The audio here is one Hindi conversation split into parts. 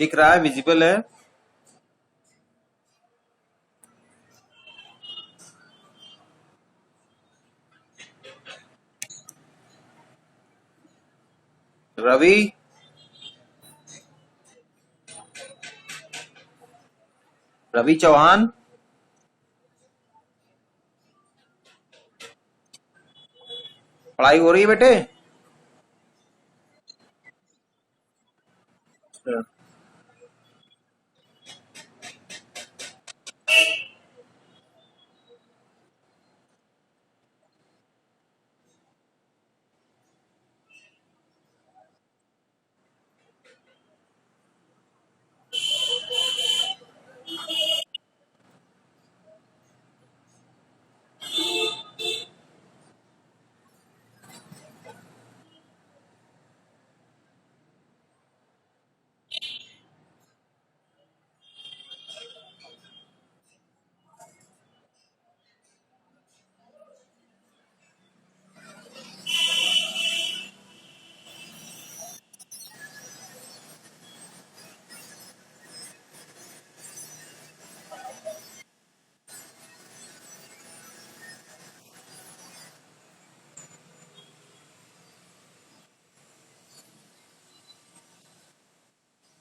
दिख रहा है, विजिबल है। रवि, रवि चौहान, पढ़ाई हो रही है बेटे? अच्छा।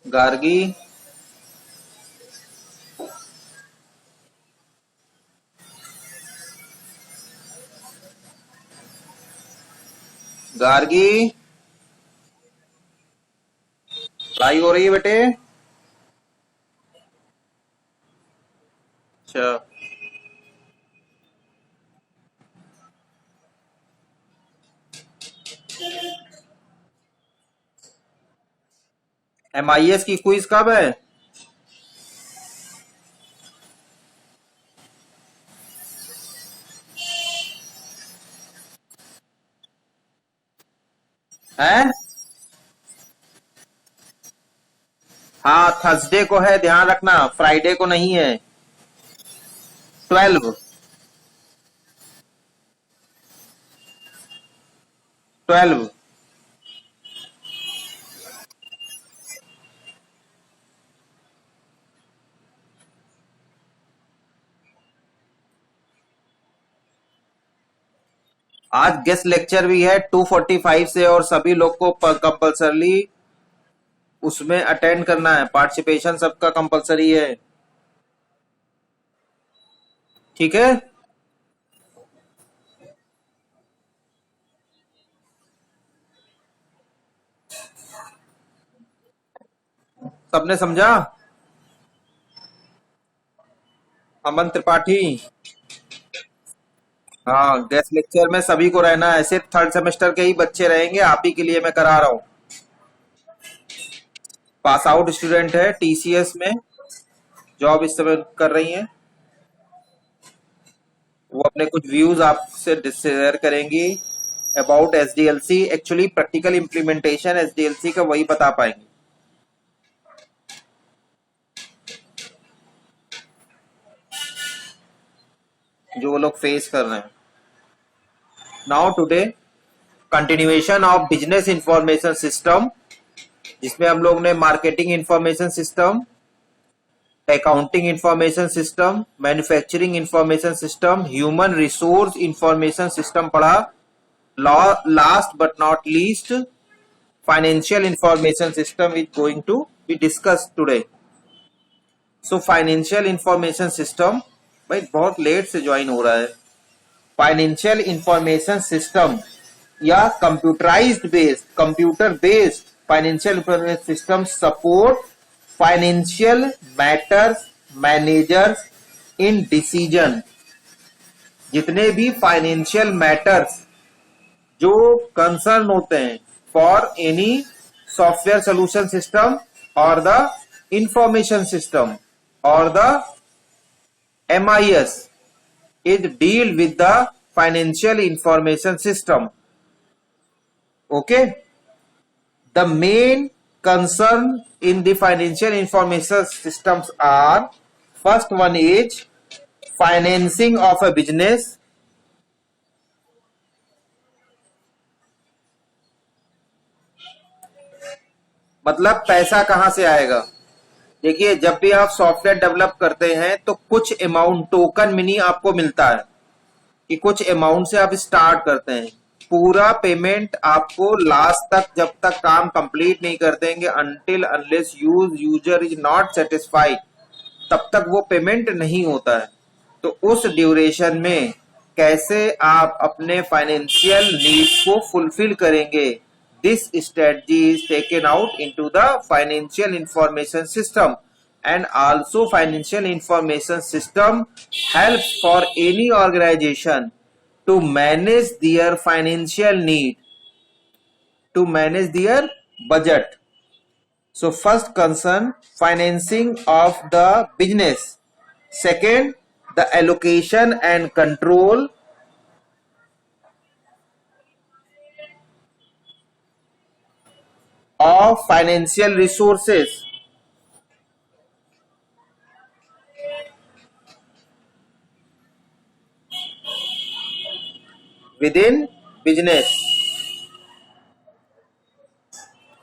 गार्गी, गार्गी, पढ़ाई हो रही है बेटे? अच्छा। MIS की क्विज कब है? हैं? हाँ, थर्सडे को है, ध्यान रखना, फ्राइडे को नहीं है। 12, 12। आज गेस्ट लेक्चर भी है 2:45 से, और सभी लोग को कंपल्सरली उसमें अटेंड करना है। पार्टिसिपेशन सबका कंपल्सरी है, ठीक है? सबने समझा? अमन त्रिपाठी। हाँ, गेस्ट लेक्चर में सभी को रहना है, सिर्फ थर्ड सेमेस्टर के ही बच्चे रहेंगे, आप ही के लिए मैं करा रहा हूँ। पास आउट स्टूडेंट है, TCS में जॉब इस समय कर रही हैं, वो अपने कुछ व्यूज आपसे शेयर करेंगी about SDLC। Actually practical implementation SDLC का वही बता पाएंगे जो वो लोग फेस कर रहे हैं। Now today continuation of business information system, जिसमें हम लोग ने marketing information system, accounting information system, manufacturing information system, human resource information system पढ़ा। Last but not least, financial information system is going to be discuss today. So financial information system, भाई बहुत लेट से ज्वाइन हो रहा है। फाइनेंशियल इंफॉर्मेशन सिस्टम या computerised based, computer based financial information system support financial matters managers in decision. जितने भी फाइनेंशियल मैटर्स जो कंसर्न होते हैं for any software solution system और द इंफॉर्मेशन सिस्टम और the MIS is deal with the financial information system. Okay, the main concern in the financial information systems are, first one is financing of a business, मतलब पैसा कहां से आएगा, देखिए, जब भी आप सॉफ्टवेयर डेवलप करते हैं तो कुछ अमाउंट टोकन मिनी आपको मिलता है कि कुछ अमाउंट से आप स्टार्ट करते हैं। पूरा पेमेंट आपको लास्ट तक, जब तक काम कंप्लीट नहीं कर देंगे, until unless user is not satisfied, तब तक वो पेमेंट नहीं होता है। तो उस ड्यूरेशन में कैसे आप अपने फाइनेंशियल नीड्स को फुलफिल करेंगे, this strategy is taken out into the financial information system, and also financial information system helps for any organization to manage their financial need, to manage their budget. So first concern, financing of the business. Second, the allocation and control of financial resources within business.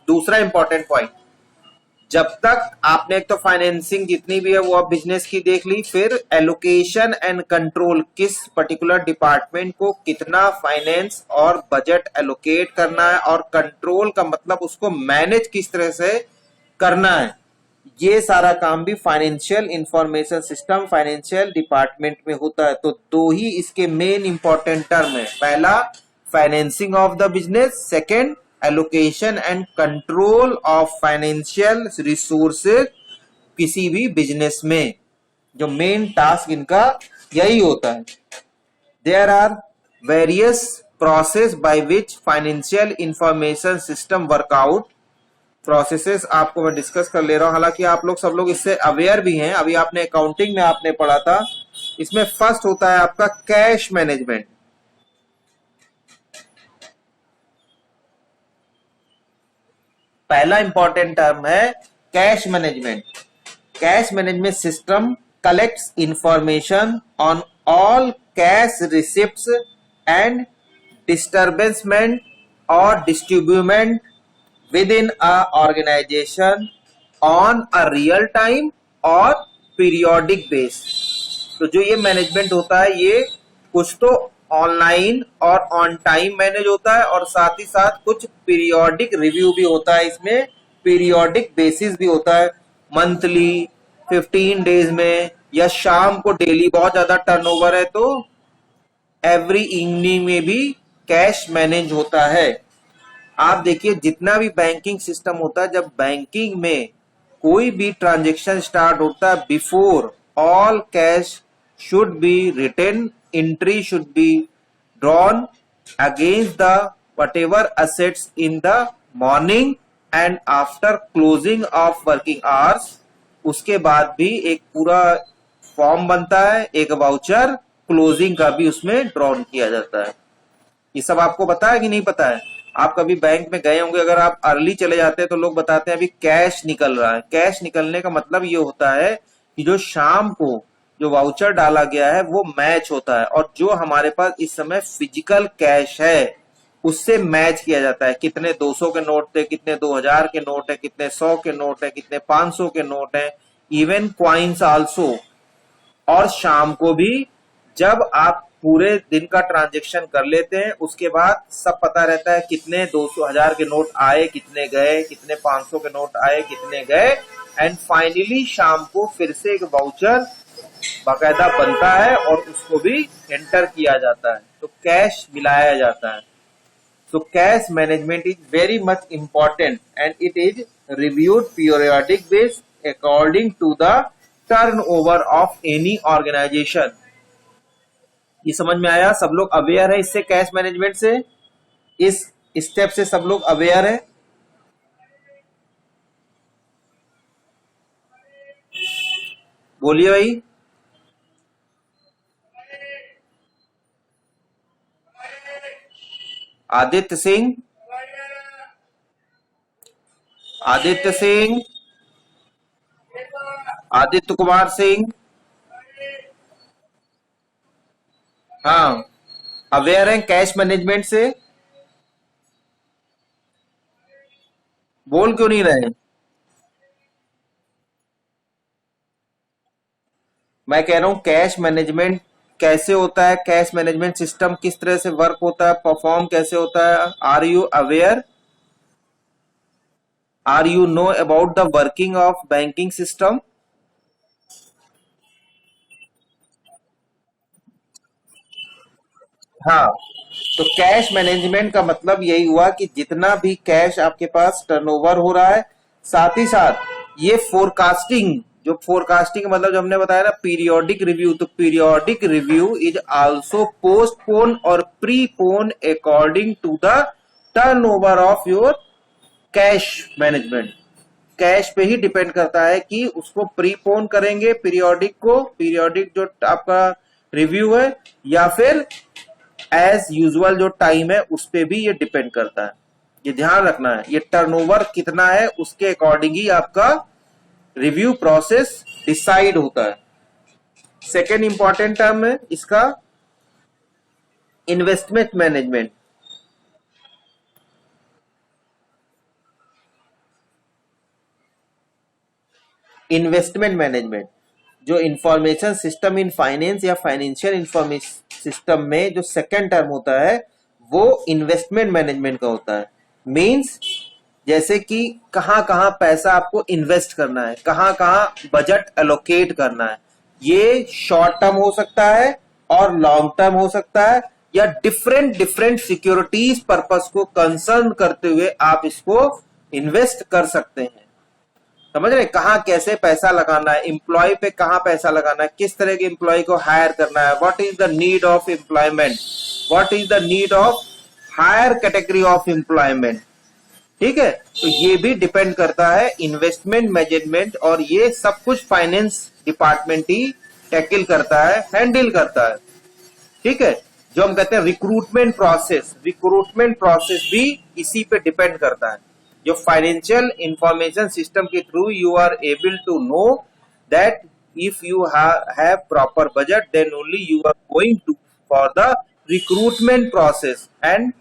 दूसरा इंपॉर्टेंट पॉइंट, जब तक आपने एक तो फाइनेंसिंग जितनी भी है वो आप बिजनेस की देख ली, फिर एलोकेशन एंड कंट्रोल, किस पर्टिकुलर डिपार्टमेंट को कितना फाइनेंस और बजट एलोकेट करना है, और कंट्रोल का मतलब उसको मैनेज किस तरह से करना है, ये सारा काम भी financial information system financial department में होता है। तो दो ही इसके मेन इंपॉर्टेंट टर्म है, पहला financing of the business, second allocation and control of financial resources किसी भी बिजनेस में, जो मेन टास्क इनका यही होता है। There are various process by which financial information system work out. Processes आपको मैं डिस्कस कर ले रहा हूं, हालांकि आप लोग सब लोग इससे अवेयर भी हैं, अभी आपने अकाउंटिंग में आपने पढ़ा था। इसमें फर्स्ट होता है आपका कैश मैनेजमेंट। पहला इंपॉर्टेंट टर्म है cash management. Cash management system collects information on all cash receipts and disbursement और distribution within a organization on a real time और periodic base। तो जो ये मैनेजमेंट होता है ये कुछ तो ऑनलाइन और ऑन टाइम मैनेज होता है, और साथ ही साथ कुछ पीरियोडिक रिव्यू भी होता है, इसमें पीरियोडिक बेसिस भी होता है, मंथली, 15 डेज में, या शाम को डेली बहुत ज्यादा टर्नओवर है तो एवरी इवनिंग में भी कैश मैनेज होता है। आप देखिए जितना भी बैंकिंग सिस्टम होता है, जब बैंकिंग में कोई भी ट्रांजेक्शन स्टार्ट होता है, before all cash should be written, entry should be drawn against the whatever assets in the morning and after closing of working hours। उसके बाद भी एक पूरा फॉर्म बनता है, एक वाउचर क्लोजिंग का भी उसमें ड्रॉन किया जाता है। ये सब आपको पता है कि नहीं पता है? आप कभी बैंक में गए होंगे, अगर आप अर्ली चले जाते हैं तो लोग बताते हैं अभी कैश निकल रहा है। कैश निकलने का मतलब ये होता है कि जो शाम को जो वाउचर डाला गया है वो मैच होता है, और जो हमारे पास इस समय फिजिकल कैश है उससे मैच किया जाता है। कितने 200 के नोट थे, कितने 2000 के नोट है, कितने 100 के नोट है, कितने 500 के नोट है, इवन क्वाइंस आल्सो। और शाम को भी जब आप पूरे दिन का ट्रांजेक्शन कर लेते हैं उसके बाद सब पता रहता है कितने 200,000 के नोट आए, कितने गए, कितने 500 के नोट आए, कितने गए, एंड फाइनली शाम को फिर से एक वाउचर बाकायदा बनता है और उसको भी एंटर किया जाता है, तो कैश मिलाया जाता है। So cash management is very much important and it is reviewed periodic basis according to the turnover of any organization। ये समझ में आया? सब लोग अवेयर है इससे, कैश मैनेजमेंट से, इस स्टेप से सब लोग अवेयर है? बोलिए भाई। आदित्य सिंह, आदित्य सिंह, आदित्य कुमार सिंह, हाँ, अवेयर है कैश मैनेजमेंट से? बोल क्यों नहीं रहे? मैं कह रहा हूं कैश मैनेजमेंट कैसे होता है, कैश मैनेजमेंट सिस्टम किस तरह से वर्क होता है, परफॉर्म कैसे होता है। Are you aware, are you know about the working of banking system. हाँ, तो कैश मैनेजमेंट का मतलब यही हुआ कि जितना भी कैश आपके पास टर्नओवर हो रहा है, साथ ही साथ ये फोरकास्टिंग, जो फोरकास्टिंग मतलब जो हमने बताया ना पीरियोडिक रिव्यू, तो periodic review is also postpone और prepone according to the turnover of your cash management. Cash पे ही डिपेंड करता है कि उसको प्रीपोन करेंगे पीरियोडिक को, पीरियोडिक जो आपका रिव्यू है, या फिर एज यूजुअल जो टाइम है उस पे भी ये डिपेंड करता है। ये ध्यान रखना है, ये टर्नओवर कितना है उसके अकॉर्डिंग ही आपका रिव्यू प्रोसेस डिसाइड होता है। सेकेंड इंपॉर्टेंट टर्म है इसका इन्वेस्टमेंट मैनेजमेंट। इन्वेस्टमेंट मैनेजमेंट जो इंफॉर्मेशन सिस्टम इन फाइनेंस या फाइनेंशियल इंफॉर्मेशन सिस्टम में जो सेकेंड टर्म होता है वो इन्वेस्टमेंट मैनेजमेंट का होता है। मींस जैसे कि कहां कहां पैसा आपको इन्वेस्ट करना है, कहां कहां बजट एलोकेट करना है। ये शॉर्ट टर्म हो सकता है और लॉन्ग टर्म हो सकता है, या डिफरेंट डिफरेंट सिक्योरिटीज पर्पस को कंसर्न करते हुए आप इसको इन्वेस्ट कर सकते हैं। समझ रहे कहां कैसे पैसा लगाना है, एम्प्लॉय पे कहां पैसा लगाना है, किस तरह के एम्प्लॉय को हायर करना है, what is the need of employment, what is the need of higher category of employment. ठीक है, तो ये भी डिपेंड करता है इन्वेस्टमेंट मैनेजमेंट, और ये सब कुछ फाइनेंस डिपार्टमेंट ही टैकल करता है, हैंडल करता है। ठीक है, जो हम कहते हैं रिक्रूटमेंट प्रोसेस भी इसी पे डिपेंड करता है। जो फाइनेंशियल इंफॉर्मेशन सिस्टम के through you are able to know that if you have proper budget then only you are going to for the recruitment process. And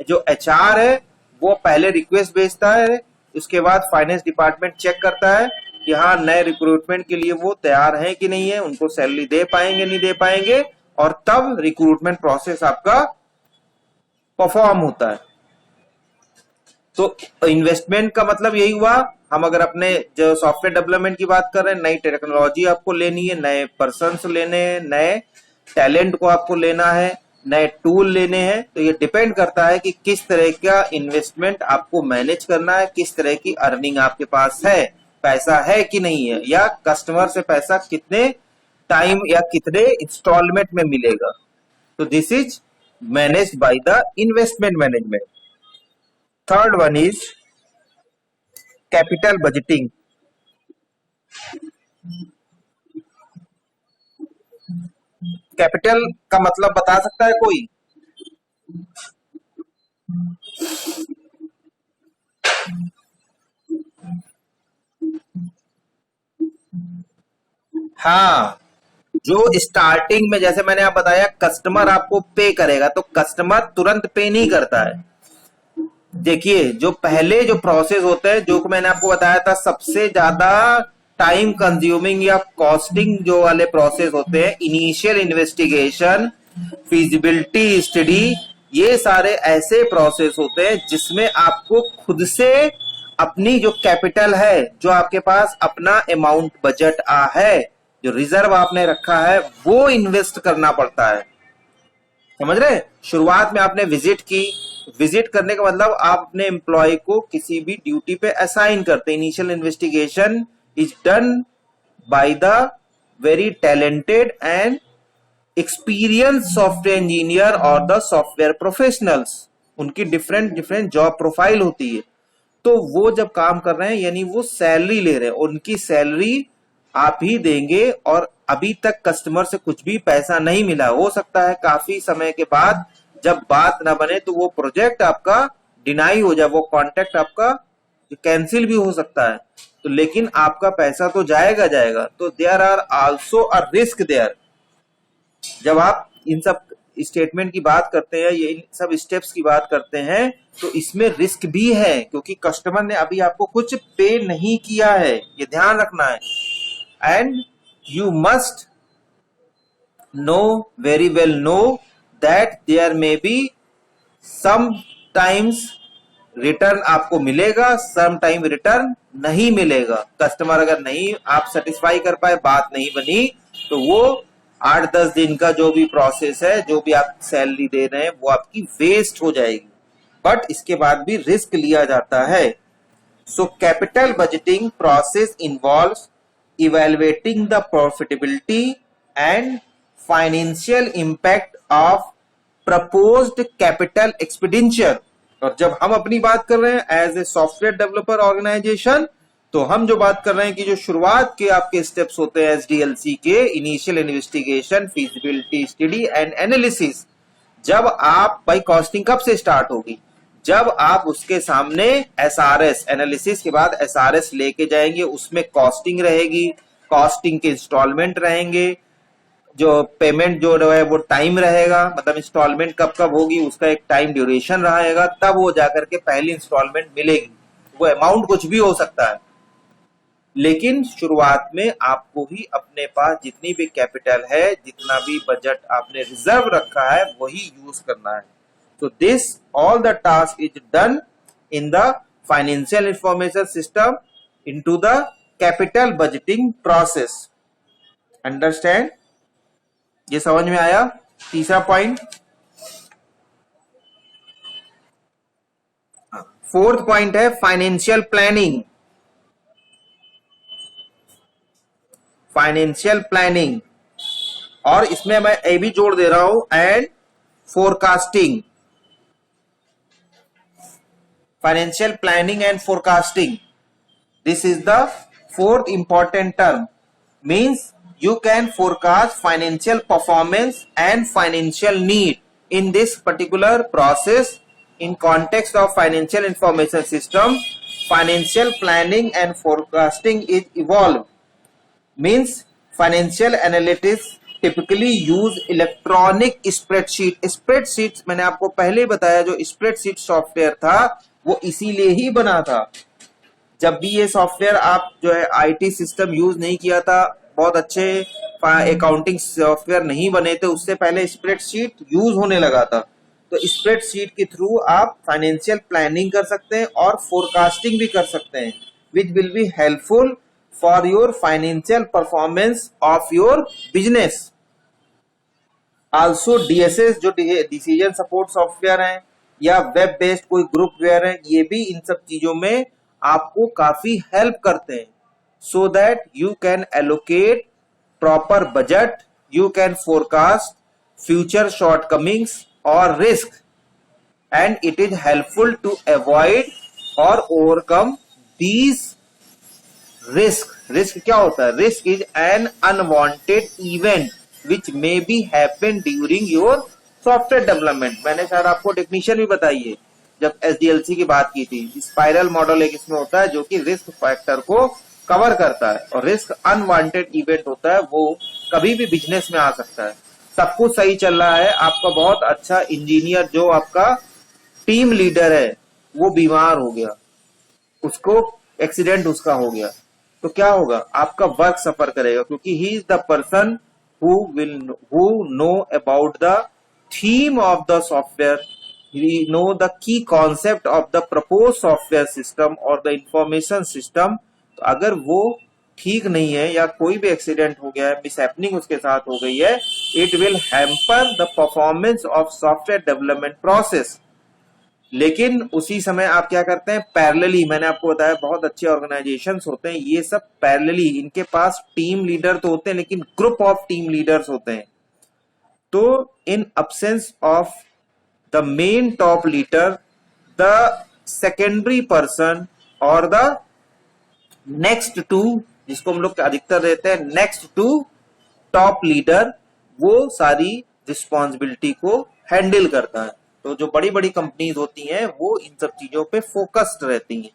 जो एचआर है वो पहले रिक्वेस्ट भेजता है, उसके बाद फाइनेंस डिपार्टमेंट चेक करता है कि हाँ नए रिक्रूटमेंट के लिए वो तैयार है कि नहीं है, उनको सैलरी दे पाएंगे नहीं दे पाएंगे, और तब रिक्रूटमेंट प्रोसेस आपका परफॉर्म होता है। तो इन्वेस्टमेंट का मतलब यही हुआ, हम अगर अपने जो सॉफ्टवेयर डेवलपमेंट की बात कर रहे हैं, नई टेक्नोलॉजी आपको लेनी है, नए पर्सन्स लेने हैं, नए टैलेंट को आपको लेना है, नए टूल लेने हैं, तो ये डिपेंड करता है कि किस तरह का इन्वेस्टमेंट आपको मैनेज करना है, किस तरह की अर्निंग आपके पास है, पैसा है कि नहीं है, या कस्टमर से पैसा कितने टाइम या कितने इंस्टॉलमेंट में मिलेगा। तो this is managed by the investment management. Third one is capital budgeting. Capital का मतलब बता सकता है कोई? हाँ, जो स्टार्टिंग में जैसे मैंने आप बताया कस्टमर आपको पे करेगा, तो कस्टमर तुरंत पे नहीं करता है। देखिए जो पहले जो प्रोसेस होते हैं, जो मैंने आपको बताया था सबसे ज्यादा टाइम कंज्यूमिंग या कॉस्टिंग जो वाले प्रोसेस होते हैं, इनिशियल इन्वेस्टिगेशन, फिजिबिलिटी स्टडी, ये सारे ऐसे प्रोसेस होते हैं जिसमें आपको खुद से अपनी जो कैपिटल है, जो आपके पास अपना अमाउंट बजट है, जो रिजर्व आपने रखा है, वो इन्वेस्ट करना पड़ता है। समझ रहे? शुरुआत में आपने विजिट की, विजिट करने का मतलब आप अपने एम्प्लॉय को किसी भी ड्यूटी पे असाइन करते हैं। Initial investigation is done by the very talented and experience software engineer और द सॉफ्टवेयर प्रोफेशनल्स। उनकी डिफरेंट डिफरेंट जॉब प्रोफाइल होती है। तो वो जब काम कर रहे हैं यानी वो सैलरी ले रहे हैं, उनकी सैलरी आप ही देंगे, और अभी तक कस्टमर से कुछ भी पैसा नहीं मिला। हो सकता है काफी समय के बाद जब बात ना बने तो वो प्रोजेक्ट आपका डिनाई हो जाए, वो कॉन्ट्रैक्ट आपका कैंसिल भी हो सकता है। तो लेकिन आपका पैसा तो जाएगा जाएगा। तो there are also a risk there. जब आप इन सब स्टेटमेंट की बात करते हैं, ये इन सब स्टेप्स की बात करते हैं, तो इसमें रिस्क भी है, क्योंकि कस्टमर ने अभी आपको कुछ पे नहीं किया है, ये ध्यान रखना है। And you must very well know that there may be sometimes return आपको मिलेगा, सम टाइम रिटर्न नहीं मिलेगा। कस्टमर अगर नहीं आप सेटिस्फाई कर पाए, बात नहीं बनी, तो वो 8-10 दिन का जो भी प्रोसेस है, जो भी आप सैलरी दे रहे हैं, वो आपकी वेस्ट हो जाएगी। बट इसके बाद भी रिस्क लिया जाता है। So capital budgeting process involves evaluating the profitability and financial impact of proposed capital expenditure. और जब हम अपनी बात कर रहे हैं as a software developer organisation, तो हम जो बात कर रहे हैं कि जो शुरुआत के आपके स्टेप्स होते हैं एसडीएलसी के, initial investigation, feasibility study and analysis. जब आप भाई कॉस्टिंग कब से स्टार्ट होगी? जब आप उसके सामने एसआरएस, एनालिसिस के बाद एसआरएस लेके जाएंगे, उसमें कॉस्टिंग रहेगी, कॉस्टिंग के इंस्टॉलमेंट रहेंगे, जो पेमेंट जो है वो टाइम रहेगा, मतलब इंस्टॉलमेंट कब कब होगी उसका एक टाइम ड्यूरेशन रहेगा, तब वो जाकर के पहली इंस्टॉलमेंट मिलेगी। वो अमाउंट कुछ भी हो सकता है, लेकिन शुरुआत में आपको ही अपने पास जितनी भी कैपिटल है, जितना भी बजट आपने रिजर्व रखा है, वही यूज करना है। तो this all the task is done in the financial information system into the capital budgeting process. Understand? ये समझ में आया? तीसरा पॉइंट। फोर्थ पॉइंट है फाइनेंशियल प्लानिंग। फाइनेंशियल प्लानिंग, और इसमें मैं ये भी जोड़ दे रहा हूं and forecasting. Financial planning and forecasting, this is the fourth important term. Means you can forecast financial performance and financial need. In this particular process, in context of financial information system, financial planning and forecasting is evolved. Means financial analytics typically use electronic spreadsheet. Spreadsheets मैंने आपको पहले ही बताया, जो spreadsheet सॉफ्टवेयर था वो इसीलिए ही बना था। जब भी ये सॉफ्टवेयर आप जो है आईटी सिस्टम यूज नहीं किया था, बहुत अच्छे अकाउंटिंग सॉफ्टवेयर नहीं बने थे, उससे पहले स्प्रेडशीट यूज होने लगा था। तो स्प्रेडशीट के थ्रू आप फाइनेंशियल प्लानिंग कर सकते हैं और फोरकास्टिंग भी कर सकते हैं, which will be helpful for your financial performance of your business. Also DSS जो डिसीजन सपोर्ट सॉफ्टवेयर है, या वेब बेस्ड कोई ग्रुप वेयर है, ये भी इन सब चीजों में आपको काफी हेल्प करते हैं। So that you can allocate proper budget, you can forecast future shortcomings or risk, and it is helpful to avoid or overcome these risk. Risk क्या होता है? Risk is an unwanted event which may be happen during your software development. मैंने शायद आपको डेफिनेशन भी बताई है जब एसडीएलसी की बात की थी। स्पाइरल मॉडल एक इसमें होता है जो कि रिस्क फैक्टर को कवर करता है, और रिस्क अनवांटेड इवेंट होता है, वो कभी भी बिजनेस में आ सकता है। सब कुछ सही चल रहा है, आपका बहुत अच्छा इंजीनियर जो आपका टीम लीडर है वो बीमार हो गया, उसको एक्सीडेंट उसका हो गया, तो क्या होगा? आपका वर्क सफर करेगा, क्योंकि he is the person who know about the theme of the software, he know the key concept of the propose software system और द इंफॉर्मेशन सिस्टम। तो अगर वो ठीक नहीं है या कोई भी एक्सीडेंट हो गया है, मिसहैपनिंग उसके साथ हो गई है, it will hamper the performance of software development process. लेकिन उसी समय आप क्या करते हैं? पैरेलली, मैंने आपको बताया बहुत अच्छे ऑर्गेनाइजेशंस होते हैं, ये सब पैरेलली, इनके पास टीम लीडर तो होते हैं लेकिन ग्रुप ऑफ टीम लीडर्स होते हैं। तो इन absence of the main top leader, the secondary person और द नेक्स्ट टू, जिसको हम लोग अधिकतर रहते हैं नेक्स्ट टू टॉप लीडर, वो सारी रिस्पॉन्सिबिलिटी को हैंडल करता है। तो जो बड़ी बड़ी कंपनीज होती हैं वो इन सब चीजों पे फोकस्ड रहती हैं।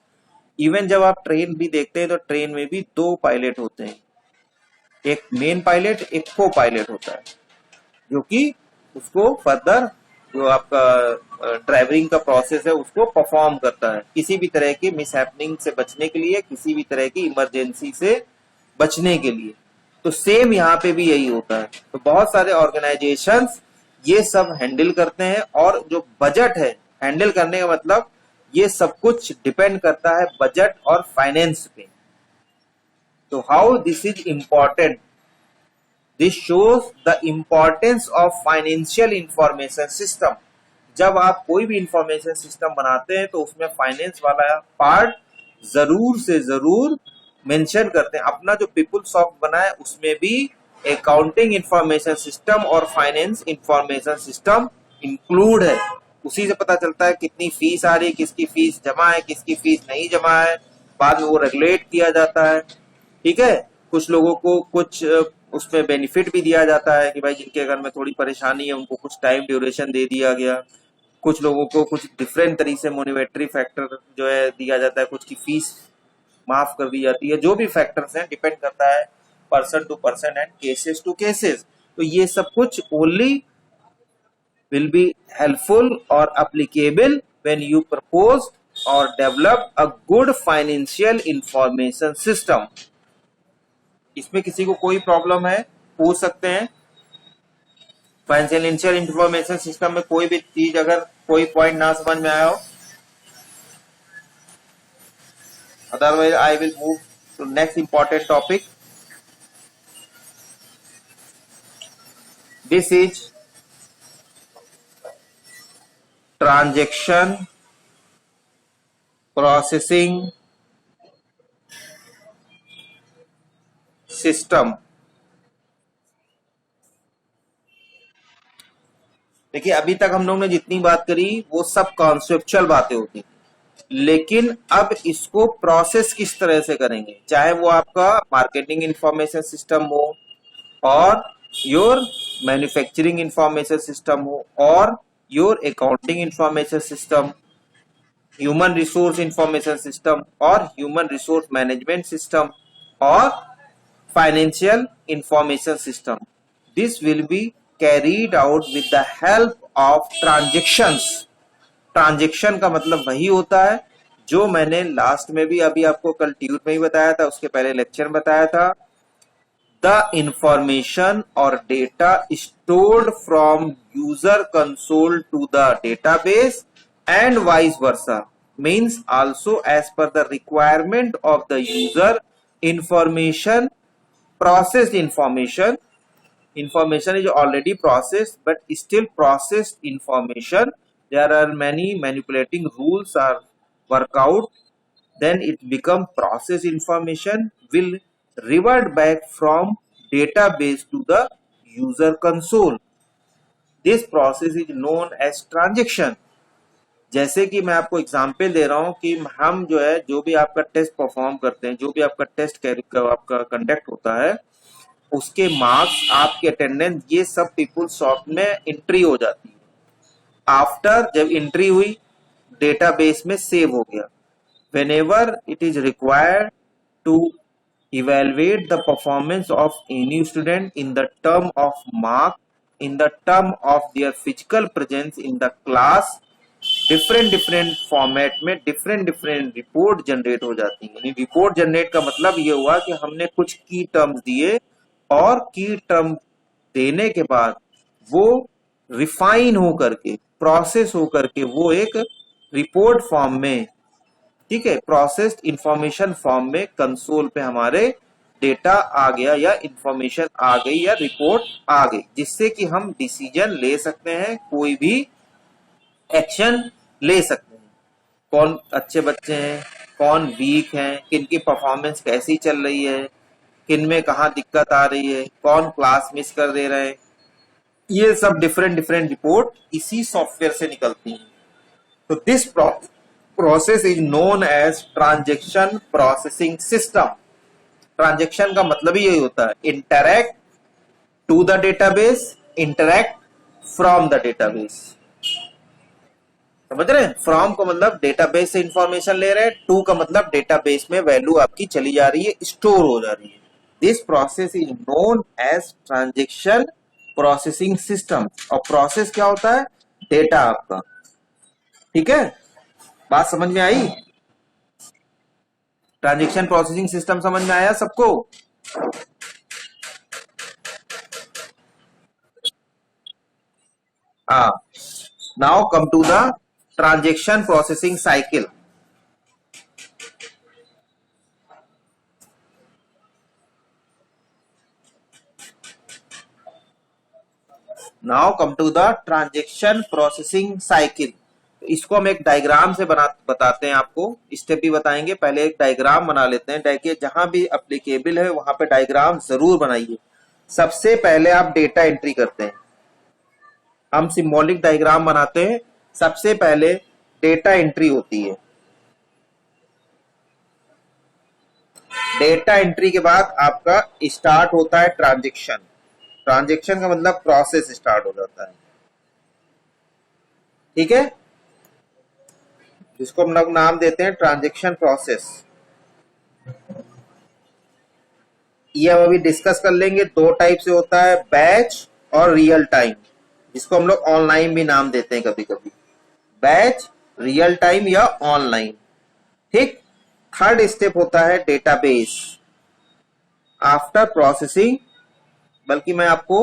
इवन जब आप ट्रेन भी देखते हैं तो ट्रेन में भी 2 पायलट होते हैं, एक मेन पायलट, एक को पायलट होता है, जो कि उसको फर्दर जो आपका ड्राइवरिंग का प्रोसेस है उसको परफॉर्म करता है, किसी भी तरह की मिसहैपनिंग से बचने के लिए, किसी भी तरह की इमरजेंसी से बचने के लिए। तो सेम यहाँ पे भी यही होता है। तो बहुत सारे ऑर्गेनाइजेशंस ये सब हैंडल करते हैं, और जो बजट है, हैंडल करने का मतलब ये सब कुछ डिपेंड करता है बजट और फाइनेंस पे। तो how this is important, this shows the importance of financial information system. जब आप कोई भी इंफॉर्मेशन सिस्टम बनाते हैं तो उसमें फाइनेंस वाला पार्ट जरूर से जरूर मेंशन करते हैं। अपना जो पीपल सॉफ्ट बना है उसमें भी अकाउंटिंग इंफॉर्मेशन सिस्टम और फाइनेंस इंफॉर्मेशन सिस्टम इंक्लूड है। उसी से पता चलता है कितनी फीस आ रही है, किसकी फीस जमा है, किसकी फीस नहीं जमा है, बाद में वो रेगुलेट किया जाता है। ठीक है, कुछ लोगों को कुछ उसमें बेनिफिट भी दिया जाता है कि भाई जिनके घर में थोड़ी परेशानी है उनको कुछ टाइम ड्यूरेशन दे दिया गया, कुछ लोगों को कुछ डिफरेंट तरीके से मोनिवेटरी फैक्टर जो है दिया जाता है, कुछ की फीस माफ कर दी जाती है। जो भी फैक्टर्स हैं डिपेंड करता है person to person and cases to cases. तो ये सब कुछ ओनली विल बी हेल्पफुल और एप्लीकेबल व्हेन यू प्रपोज और develop a good financial information system. इसमें किसी को कोई प्रॉब्लम है पूछ सकते हैं। फाइनेंशियल इंफॉर्मेशन सिस्टम में कोई भी चीज अगर कोई पॉइंट ना समझ में आया हो, otherwise I will move to next important topic. This is transaction processing system। देखिए अभी तक हम लोग ने जितनी बात करी वो सब कॉन्सेप्चुअल बातें होती, लेकिन अब इसको प्रोसेस किस तरह से करेंगे, चाहे वो आपका मार्केटिंग इंफॉर्मेशन सिस्टम हो और योर मैन्युफैक्चरिंग इंफॉर्मेशन सिस्टम हो और your accounting information system, human resource information system और ह्यूमन रिसोर्स मैनेजमेंट सिस्टम और financial information system. This will be carried out with the help of transactions. Transaction का मतलब वही होता है जो मैंने लास्ट में भी अभी आपको कल ट्यूट में ही बताया था, उसके पहले लेक्चर में बताया था। द इंफॉर्मेशन और data stored from user console to the database and vice versa means also as per the requirement of the user, information processed information is already processed but still processed information, there are many manipulating rules are work out, then it become processed information will revert back from database to the user console. This process is known as transaction। जैसे कि मैं आपको एग्जाम्पल दे रहा हूं कि हम जो है जो भी आपका टेस्ट परफॉर्म करते हैं, जो भी आपका टेस्ट आपका कंडक्ट होता है, उसके मार्क्स, आपके अटेंडेंस, ये सब पीपल सॉफ्ट में एंट्री हो जाती है। आफ्टर जब एंट्री हुई डेटाबेस में सेव हो गया। Whenever it is required to evaluate the performance of any student in the term of mark, in the term of their physical presence in the class, different format में डिफरेंट रिपोर्ट जनरेट हो जाती है। यानी रिपोर्ट जनरेट का मतलब ये हुआ कि हमने कुछ की टर्म्स दिए और की टर्म देने के बाद वो रिफाइन होकर के, प्रोसेस होकर के वो एक रिपोर्ट फॉर्म में, ठीक है, प्रोसेस्ड इंफॉर्मेशन फॉर्म में कंसोल पे हमारे डेटा आ गया या इंफॉर्मेशन आ गई या रिपोर्ट आ गई, जिससे कि हम डिसीजन ले सकते हैं, कोई भी एक्शन ले सकते हैं। कौन अच्छे बच्चे हैं, कौन वीक हैं, किनकी परफॉर्मेंस कैसी चल रही है, किन में कहाँ दिक्कत आ रही है, कौन क्लास मिस कर दे रहे हैं, ये सब डिफरेंट रिपोर्ट इसी सॉफ्टवेयर से निकलती हैं। तो this process is known as transaction processing system. Transaction का मतलब ही यही होता है, interact to the database, interact from the database. समझ रहे हैं? फ्रॉम का मतलब डेटाबेस से इंफॉर्मेशन ले रहे हैं, टू का मतलब डेटाबेस में वैल्यू आपकी चली जा रही है, स्टोर हो जा रही है। This process is known as transaction processing system. और प्रोसेस क्या होता है? डेटा आपका। ठीक है, बात समझ में आई? ट्रांजेक्शन प्रोसेसिंग सिस्टम समझ में आया सबको? हाँ, now come to the transaction processing cycle. Now come to the transaction processing cycle. इसको हम एक डायग्राम से बताते हैं, आपको स्टेप भी बताएंगे। पहले एक डायग्राम बना लेते हैं, देखिए जहां भी एप्लीकेबल है वहां पे डायग्राम जरूर बनाइए। सबसे पहले आप डेटा एंट्री करते हैं, हम सिंबॉलिक डायग्राम बनाते हैं। सबसे पहले डेटा एंट्री होती है। डेटा एंट्री के बाद आपका स्टार्ट होता है ट्रांजेक्शन। ट्रांजेक्शन का मतलब प्रोसेस स्टार्ट हो जाता है, ठीक है, जिसको हम लोग नाम देते हैं ट्रांजेक्शन प्रोसेस। ये हम अभी डिस्कस कर लेंगे। दो टाइप से होता है, बैच और रियल टाइम, जिसको हम लोग ऑनलाइन भी नाम देते हैं कभी कभी, बैच, रियल टाइम या ऑनलाइन, ठीक। थर्ड स्टेप होता है डेटाबेस। आफ्टर प्रोसेसिंग, बल्कि मैं आपको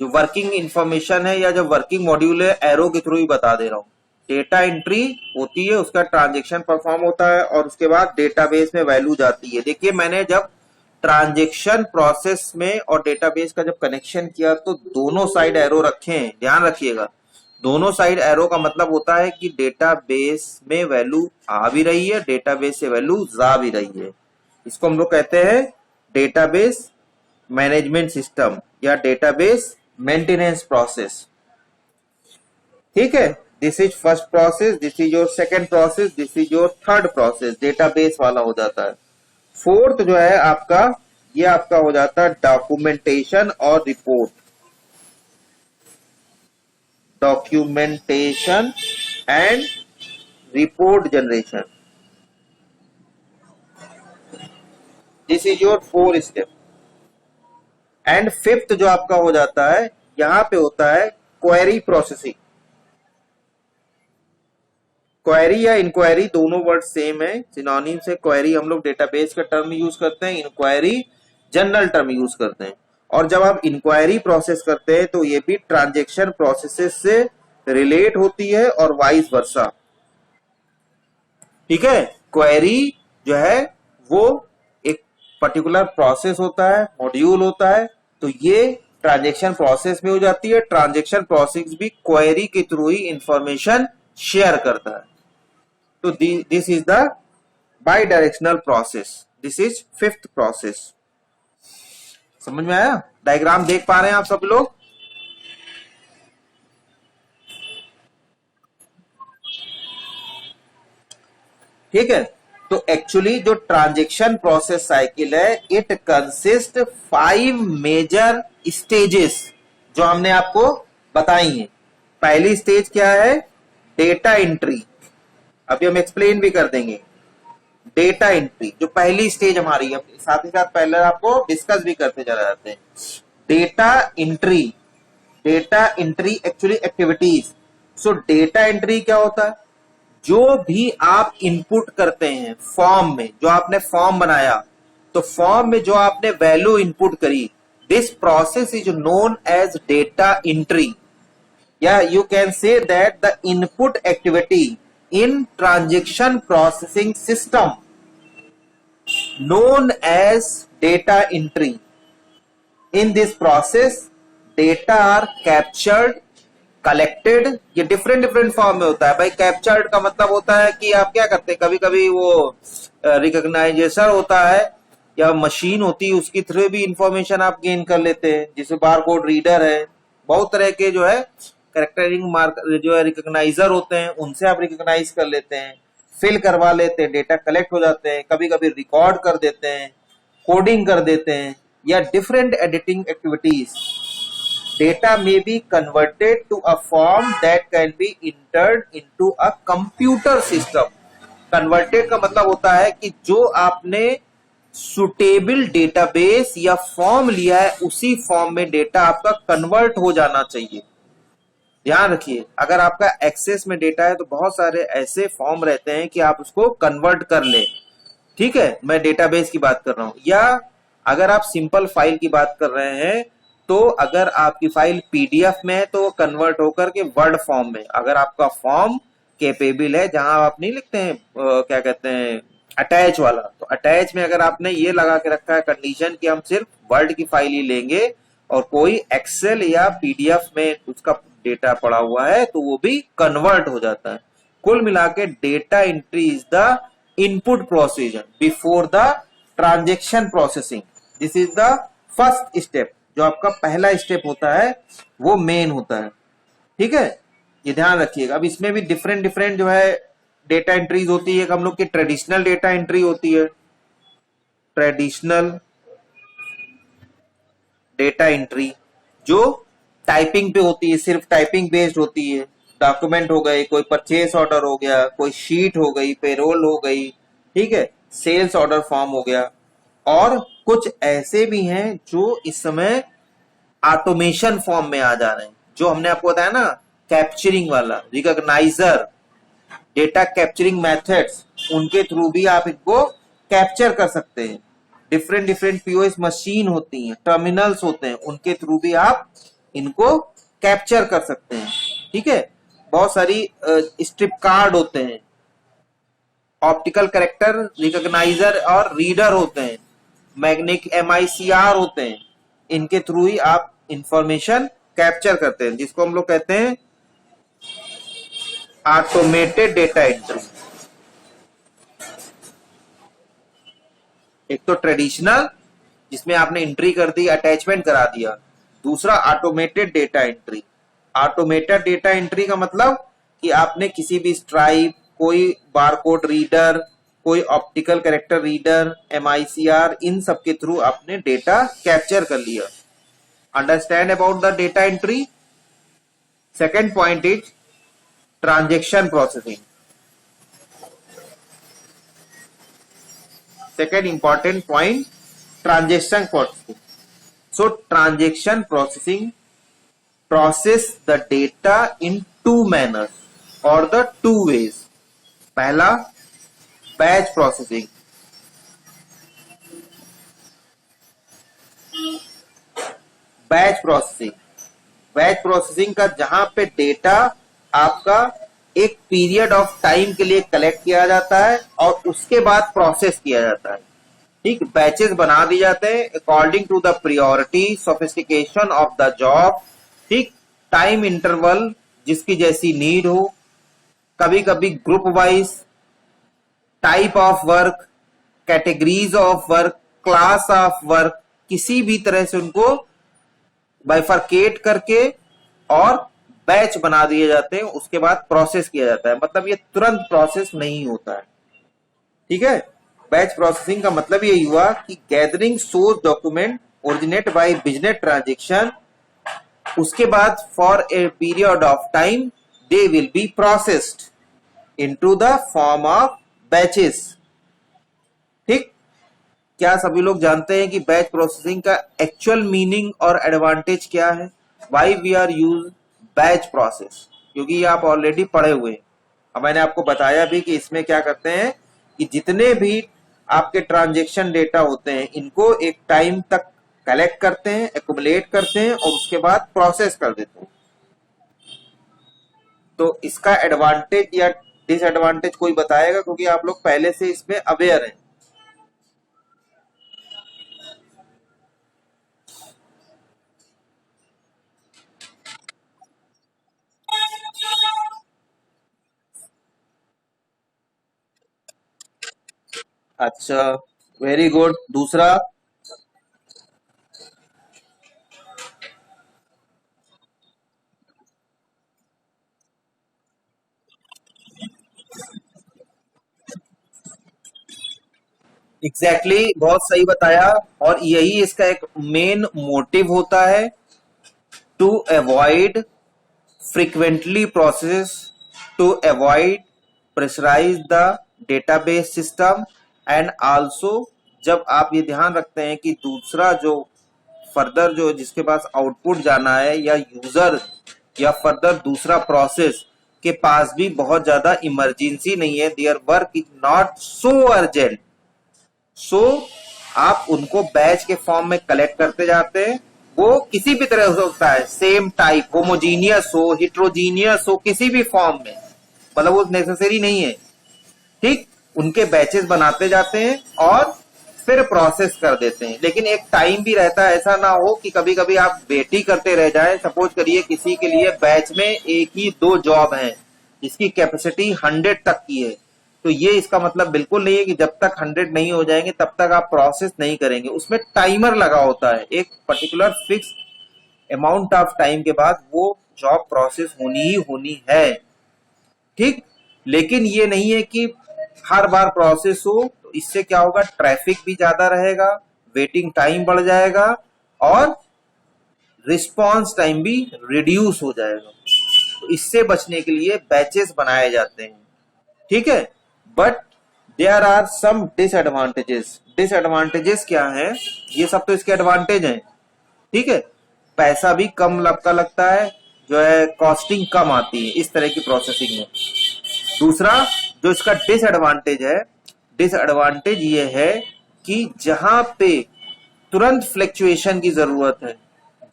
जो वर्किंग इंफॉर्मेशन है या जो वर्किंग मॉड्यूल है एरो के थ्रू ही बता दे रहा हूं। डेटा एंट्री होती है, उसका ट्रांजेक्शन परफॉर्म होता है और उसके बाद डेटाबेस में वैल्यू जाती है। देखिए मैंने जब ट्रांजेक्शन प्रोसेस में और डेटाबेस का जब कनेक्शन किया तो दोनों साइड एरो रखे हैं, ध्यान रखिएगा। दोनों साइड एरो का मतलब होता है कि डेटाबेस में वैल्यू आ भी रही है, डेटाबेस से वैल्यू जा भी रही है। इसको हम लोग कहते हैं डेटाबेस मैनेजमेंट सिस्टम या डेटाबेस मेंटेनेंस प्रोसेस, ठीक है। This is first process, this is your second process, this is your third process, database वाला हो जाता है। फोर्थ जो है आपका, ये आपका हो जाता है डॉक्यूमेंटेशन और report. Documentation and report generation, this is your 4 step. And fifth जो आपका हो जाता है, यहां पे होता है क्वेरी प्रोसेसिंग। क्वेरी या इंक्वायरी दोनों वर्ड सेम है, सिनोनिम से। क्वेरी हम लोग डेटाबेस का टर्म यूज करते हैं, इंक्वायरी जनरल टर्म यूज करते हैं। और जब आप इंक्वायरी प्रोसेस करते हैं तो ये भी ट्रांजेक्शन प्रोसेसेस से रिलेट होती है और वाइस वर्सा, ठीक है। क्वेरी जो है वो एक पर्टिकुलर प्रोसेस होता है, मॉड्यूल होता है, तो ये ट्रांजेक्शन प्रोसेस में हो जाती है। ट्रांजेक्शन प्रोसेस भी क्वेरी के थ्रू ही इंफॉर्मेशन शेयर करता है। तो this is the by directional process, this is fifth process. समझ में आया? डायग्राम देख पा रहे हैं आप सब लोग? ठीक है। तो एक्चुअली जो ट्रांजेक्शन प्रोसेस साइकिल है, इट कंसिस्ट 5 मेजर स्टेजेस जो हमने आपको बताई हैं। पहली स्टेज क्या है? Data entry. अभी हम एक्सप्लेन भी कर देंगे। डेटा एंट्री जो पहली स्टेज हमारी है, साथ ही साथ पहले आपको डिस्कस भी करते चले जाते हैं। Data entry, data entry actually activities. सो डेटा एंट्री क्या होता है? जो भी आप इनपुट करते हैं फॉर्म में, जो आपने फॉर्म बनाया, तो फॉर्म में जो आपने वैल्यू इनपुट करी, this process is known as data entry, या you can say that the input activity in transaction processing system known as data entry. In this process data are captured, collected। ये डिफरेंट फॉर्म में होता है भाई। कैप्चर्ड का मतलब होता है कि आप क्या करते हैं, कभी कभी वो रिकॉग्नाइजेशन होता है या मशीन होती है, उसकी थ्रू भी इंफॉर्मेशन आप गेन कर लेते हैं। जैसे बारकोड रीडर है, बहुत तरह के जो है कैरेक्टरिंग मार्क जो है रिकॉग्नाइजर होते हैं, उनसे आप रिकॉग्नाइज कर लेते हैं, फिल करवा लेते हैं, डेटा कलेक्ट हो जाते हैं, कभी कभी रिकॉर्ड कर देते हैं, कोडिंग कर देते हैं, या different editing activities. Data may be converted to a form that can be entered into a computer system. Converted का मतलब होता है कि जो आपने सुटेबल डेटाबेस या फॉर्म लिया है, उसी फॉर्म में डेटा आपका कन्वर्ट हो जाना चाहिए। ध्यान रखिए, अगर आपका एक्सेस में डेटा है तो बहुत सारे ऐसे फॉर्म रहते हैं कि आप उसको कन्वर्ट कर ले, ठीक है। मैं डेटाबेस की बात कर रहा हूं, या अगर आप सिंपल फाइल की बात कर रहे हैं तो अगर आपकी फाइल पीडीएफ में है तो वो कन्वर्ट होकर के वर्ड फॉर्म में, अगर आपका फॉर्म कैपेबल है जहां आप नहीं लिखते हैं क्या कहते हैं अटैच वाला, तो अटैच में अगर आपने ये लगा के रखा है कंडीशन कि हम सिर्फ वर्ड की फाइल ही लेंगे और कोई एक्सेल या पीडीएफ में उसका डेटा पड़ा हुआ है तो वो भी कन्वर्ट हो जाता है। कुल मिला के data entry is the input procedure before the transaction processing. This is the first step, जो आपका पहला स्टेप होता है वो मेन होता है। ठीक है, ये ध्यान रखिएगा। अब इसमें भी डिफरेंट डिफरेंट जो है डेटा एंट्रीज होती है। हम लोग की ट्रेडिशनल डेटा एंट्री होती है, ट्रेडिशनल डेटा एंट्री जो टाइपिंग पे होती है, सिर्फ टाइपिंग बेस्ड होती है। डॉक्यूमेंट हो गए, कोई परचेस ऑर्डर हो गया, कोई शीट हो गई, पेरोल हो गई, ठीक है, सेल्स ऑर्डर फॉर्म हो गया। और कुछ ऐसे भी हैं जो इस समय ऑटोमेशन फॉर्म में आ जा रहे हैं, जो हमने आपको बताया ना कैप्चरिंग वाला, रिकॉग्नाइजर, डेटा कैप्चरिंग मेथड्स, उनके थ्रू भी आप इनको कैप्चर कर सकते हैं। डिफरेंट डिफरेंट पीओएस मशीन होती हैं, टर्मिनल्स होते हैं, उनके थ्रू भी आप इनको कैप्चर कर सकते हैं। ठीक है, बहुत सारी स्ट्रिप कार्ड होते हैं, ऑप्टिकल करेक्टर रिकॉग्नाइजर और रीडर होते हैं, मैग्नेटिक एमआईसीआर होते हैं, इनके थ्रू ही आप इंफॉर्मेशन कैप्चर करते हैं, जिसको हम लोग कहते हैं ऑटोमेटेड डेटा एंट्री। एक तो ट्रेडिशनल जिसमें आपने एंट्री कर दी, अटैचमेंट करा दिया, दूसरा automated data entry. Automated data entry का मतलब कि आपने किसी भी स्ट्राइप, कोई बारकोड रीडर, कोई ऑप्टिकल कैरेक्टर रीडर, एमआईसीआर, इन सब के थ्रू आपने डेटा कैप्चर कर लिया। Understand about the data entry. Second point is transaction processing. Second important point, transaction processing. So transaction processing process the data in two manners or the two ways. पहला batch processing. बैच प्रोसेसिंग का जहां पे डेटा आपका एक पीरियड ऑफ टाइम के लिए कलेक्ट किया जाता है और उसके बाद प्रोसेस किया जाता है। ठीक, बैचेस बना दिए जाते हैं according to the priority, sophistication of the job, ठीक, टाइम इंटरवल जिसकी जैसी नीड हो, कभी कभी group wise, type of work, categories of work, class of work, किसी भी तरह से उनको बाइफरकेट करके और बैच बना दिए जाते हैं, उसके बाद प्रोसेस किया जाता है। मतलब ये तुरंत प्रोसेस नहीं होता है। ठीक है, बैच प्रोसेसिंग का मतलब ये हुआ कि gathering source document originate by business transaction, उसके बाद for a period of time they will be processed into the form of batches. ठीक, क्या सभी लोग जानते हैं कि बैच प्रोसेसिंग का एक्चुअल मीनिंग और एडवांटेज क्या है? Why we are use batch process? क्योंकि ये आप ऑलरेडी पढ़े हुए हैं। अब मैंने आपको बताया भी कि इसमें क्या करते हैं कि जितने भी आपके ट्रांजैक्शन डेटा होते हैं इनको एक टाइम तक कलेक्ट करते हैं, एक्युमुलेट करते हैं और उसके बाद प्रोसेस कर देते हैं। तो इसका एडवांटेज या डिसएडवांटेज कोई बताएगा? क्योंकि आप लोग पहले से इसमें अवेयर हैं। अच्छा, वेरी गुड। दूसरा, एग्जैक्टली exactly, बहुत सही बताया। और यही इसका एक मेन मोटिव होता है, to avoid frequently process, to avoid pressurise the database system, and also जब आप ये ध्यान रखते हैं कि दूसरा जो फर्दर जो जिसके पास आउटपुट जाना है या यूजर या फर्दर दूसरा प्रोसेस के पास भी बहुत ज्यादा इमरजेंसी नहीं है, there work is not so urgent, so आप उनको बैच के फॉर्म में कलेक्ट करते जाते हैं वो किसी भी तरह से होता है, सेम टाइप, होमोजीनियस हो, हिट्रोजीनियस हो, किसी भी फॉर्म में, मतलब वो नेसेसरी नहीं है। ठीक, उनके बैचेस बनाते जाते हैं और फिर प्रोसेस कर देते हैं, लेकिन एक टाइम भी रहता है, ऐसा ना हो कि कभी कभी आप वेट ही करते रह जाए। सपोज करिए किसी के लिए बैच में एक ही 2 जॉब है जिसकी कैपेसिटी 100 तक की है, तो ये इसका मतलब बिल्कुल नहीं है कि जब तक 100 नहीं हो जाएंगे तब तक आप प्रोसेस नहीं करेंगे। उसमें टाइमर लगा होता है, एक particular fix amount of time के बाद वो जॉब प्रोसेस होनी ही होनी है। ठीक, लेकिन ये नहीं है कि हर बार प्रोसेस हो, तो इससे क्या होगा, ट्रैफिक भी ज्यादा रहेगा, वेटिंग टाइम बढ़ जाएगा और रिस्पॉन्स टाइम भी रिड्यूस हो जाएगा। तो इससे बचने के लिए बैचेस बनाए जाते हैं। ठीक है, but there are some disadvantages. Disadvantages क्या है, ये सब तो इसके एडवांटेज हैं। ठीक है, पैसा भी कम का लगता है, जो है कॉस्टिंग कम आती है इस तरह की प्रोसेसिंग में। दूसरा जो इसका डिसएडवांटेज है, डिसएडवांटेज ये है कि जहां पे तुरंत फ्लक्चुएशन की जरूरत है,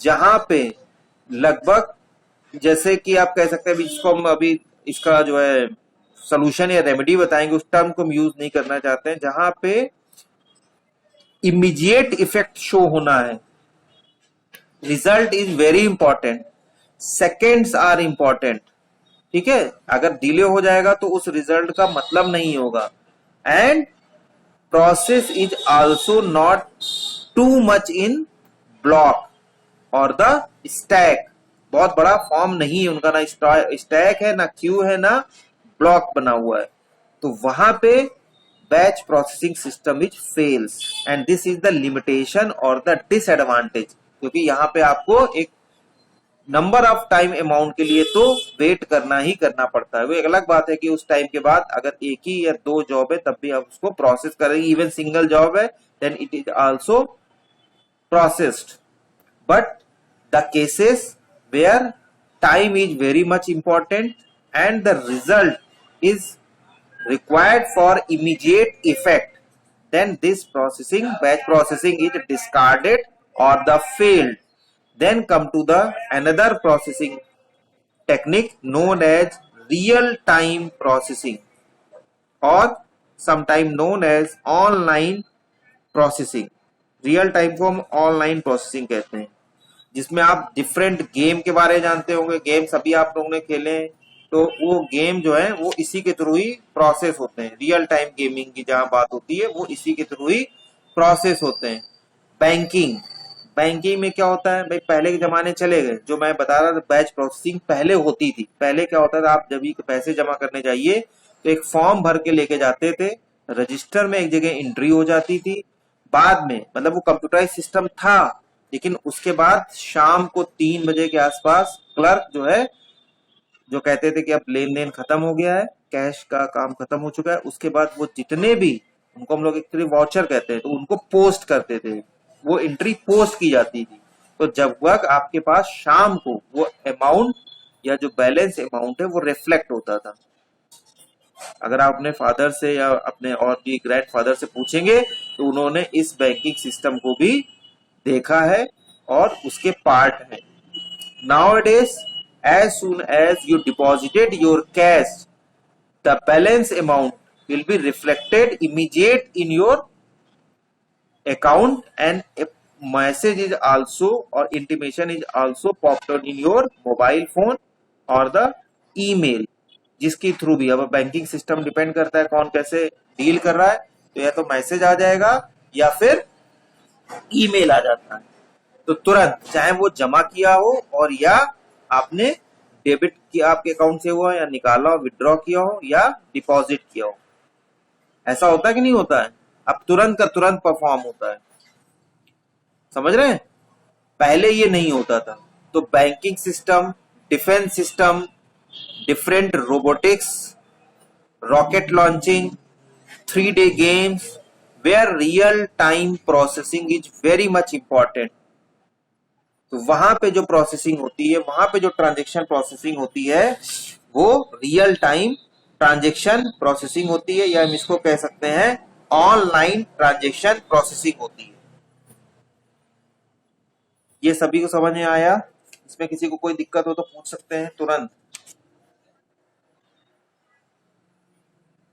जहां पे लगभग, जैसे कि आप कह सकते हैं, जिसको हम अभी इसका जो है सोल्यूशन या रेमेडी बताएंगे, उस टर्म को हम यूज नहीं करना चाहते हैं, जहां पे इमीडिएट इफेक्ट शो होना है, result is very important, seconds are important. ठीक है, अगर डिले हो जाएगा तो उस रिजल्ट का मतलब नहीं होगा। And process is also not too much in block और द स्टैक। बहुत बड़ा फॉर्म नहीं है उनका, ना स्टैक है, ना क्यू है, ना ब्लॉक बना हुआ है, तो वहां पे batch processing system is fails and this is the limitation और द डिसएडवांटेज। क्योंकि यहाँ पे आपको एक नंबर ऑफ टाइम अमाउंट के लिए तो वेट करना ही करना पड़ता है। वो एक अलग बात है कि उस टाइम के बाद अगर एक ही या 2 जॉब है तब भी आप उसको प्रोसेस करेंगे, इवन सिंगल जॉब है then it is also processed. But the cases where time is very much important and the result is required for immediate effect, then this processing, batch processing, is discarded or the failed. Then come to the another processing technique known as real time processing or sometime known as online processing. Real time को हम ऑनलाइन प्रोसेसिंग कहते हैं, जिसमें आप डिफरेंट गेम के बारे में जानते होंगे। गेम सभी आप लोगों ने खेले हैं, तो वो गेम जो है वो इसी के थ्रू ही प्रोसेस होते हैं। रियल टाइम गेमिंग की जहां बात होती है वो इसी के थ्रू ही प्रोसेस होते हैं। बैंकिंग, बैंकिंग में क्या होता है भाई, पहले के जमाने चले गए, जो मैं बता रहा था बैच प्रोसेसिंग पहले होती थी। पहले क्या होता था, आप जब भी पैसे जमा करने जाइए तो एक फॉर्म भर के लेके जाते थे, रजिस्टर में एक जगह एंट्री हो जाती थी, बाद में मतलब वो कंप्यूटराइज सिस्टम था, लेकिन उसके बाद शाम को 3 बजे के आसपास क्लर्क जो है, जो कहते थे कि अब लेन देन खत्म हो गया है, कैश का काम खत्म हो चुका है, उसके बाद वो जितने भी, उनको हम लोग एक तरह वाउचर कहते हैं, तो उनको पोस्ट करते थे, वो एंट्री पोस्ट की जाती थी। तो जब वक्त आपके पास शाम को वो अमाउंट या जो बैलेंस अमाउंट है वो रिफ्लेक्ट होता था। अगर आप अपने फादर से या अपने और भी ग्रैंडफादर से पूछेंगे तो उन्होंने इस बैंकिंग सिस्टम को भी देखा है और उसके पार्ट है। Nowadays, as soon as you deposited your cash, the balance amount will be reflected immediate in your account and a message is also or intimation is also popped on in your mobile phone or the email, जिसके थ्रू भी, अब बैंकिंग सिस्टम डिपेंड करता है कौन कैसे डील कर रहा है, तो या तो मैसेज आ जाएगा या फिर ईमेल आ जाता है, तो तुरंत चाहे वो जमा किया हो और या आपने डेबिट किया आपके अकाउंट से हुआ, या निकाला हो, विड्रॉ किया हो, या डिपॉजिट किया हो, ऐसा होता है कि नहीं होता है? अब तुरंत का तुरंत परफॉर्म होता है, समझ रहे हैं? पहले ये नहीं होता था। तो banking system, defence system, different robotics, rocket launching, 3D games, where real time processing is very much important. तो वहां पे जो प्रोसेसिंग होती है, वहां पे जो ट्रांजेक्शन प्रोसेसिंग होती है, वो रियल टाइम ट्रांजेक्शन प्रोसेसिंग होती है, या हम इसको कह सकते हैं ऑनलाइन ट्रांजेक्शन प्रोसेसिंग होती है। ये सभी को समझ में आया? इसमें किसी को कोई दिक्कत हो तो पूछ सकते हैं तुरंत।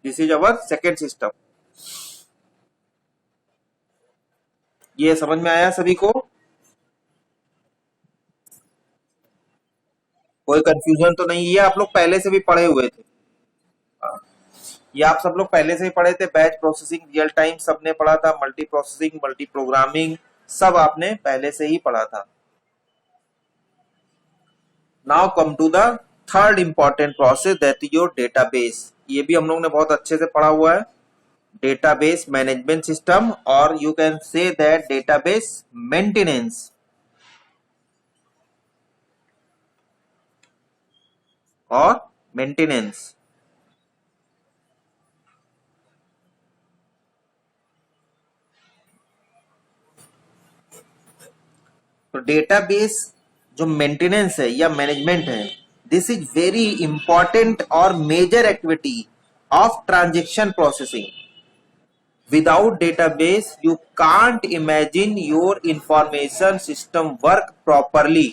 This is our second system. ये समझ में आया सभी को? कोई कंफ्यूजन तो नहीं? ये आप लोग पहले से भी पढ़े हुए थे। हाँ, ये आप सब लोग पहले से ही पढ़े थे। बैच प्रोसेसिंग, रियल टाइम सबने पढ़ा था, मल्टी प्रोसेसिंग, मल्टी प्रोग्रामिंग सब आपने पहले से ही पढ़ा था। Now come to the third important process, that is your database. ये भी हम लोग ने बहुत अच्छे से पढ़ा हुआ है। डेटाबेस मैनेजमेंट सिस्टम, और you can say that database maintenance और मेंटेनेंस। तो डेटाबेस जो मेंटेनेंस है या मैनेजमेंट है, दिस इज वेरी इंपॉर्टेंट और major activity of transaction processing. Without database you can't imagine your information system work properly,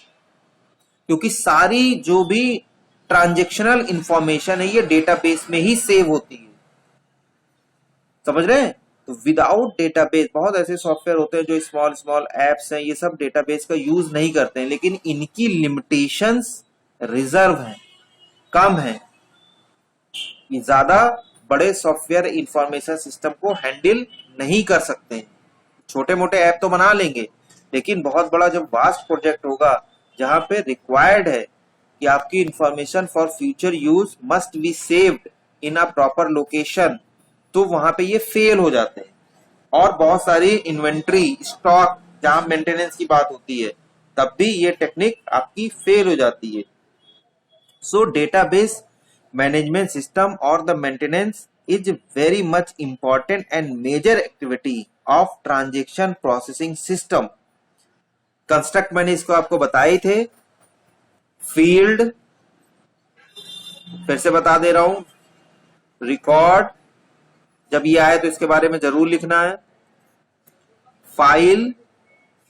क्योंकि सारी जो भी ट्रांजेक्शनल इंफॉर्मेशन है ये डेटाबेस में ही सेव होती है। समझ रहे हैं? तो विदाउट डेटाबेस, बहुत ऐसे सॉफ्टवेयर होते हैं जो स्मॉल स्मॉल एप्स हैं, ये सब डेटाबेस का यूज नहीं करते हैं, लेकिन इनकी लिमिटेशंस रिजर्व हैं, कम है। ये ज्यादा बड़े सॉफ्टवेयर इंफॉर्मेशन सिस्टम को हैंडल नहीं कर सकते हैं। छोटे मोटे ऐप तो बना लेंगे, लेकिन बहुत बड़ा जब वास्ट प्रोजेक्ट होगा जहां पे रिक्वायर्ड है कि आपकी information for future use must be saved in a proper location, तो वहां पे ये फेल हो जाते हैं। और बहुत सारी इन्वेंट्री स्टॉक जहां मेंटेनेंस की बात होती है, तब भी ये टेक्निक आपकी फेल हो जाती है। सो डेटाबेस मैनेजमेंट सिस्टम और the maintenance is very much important and major activity of transaction processing system. Construct मैंने इसको आपको बताए थे। फील्ड, फिर से बता दे रहा हूं, रिकॉर्ड, जब ये आए तो इसके बारे में जरूर लिखना है। File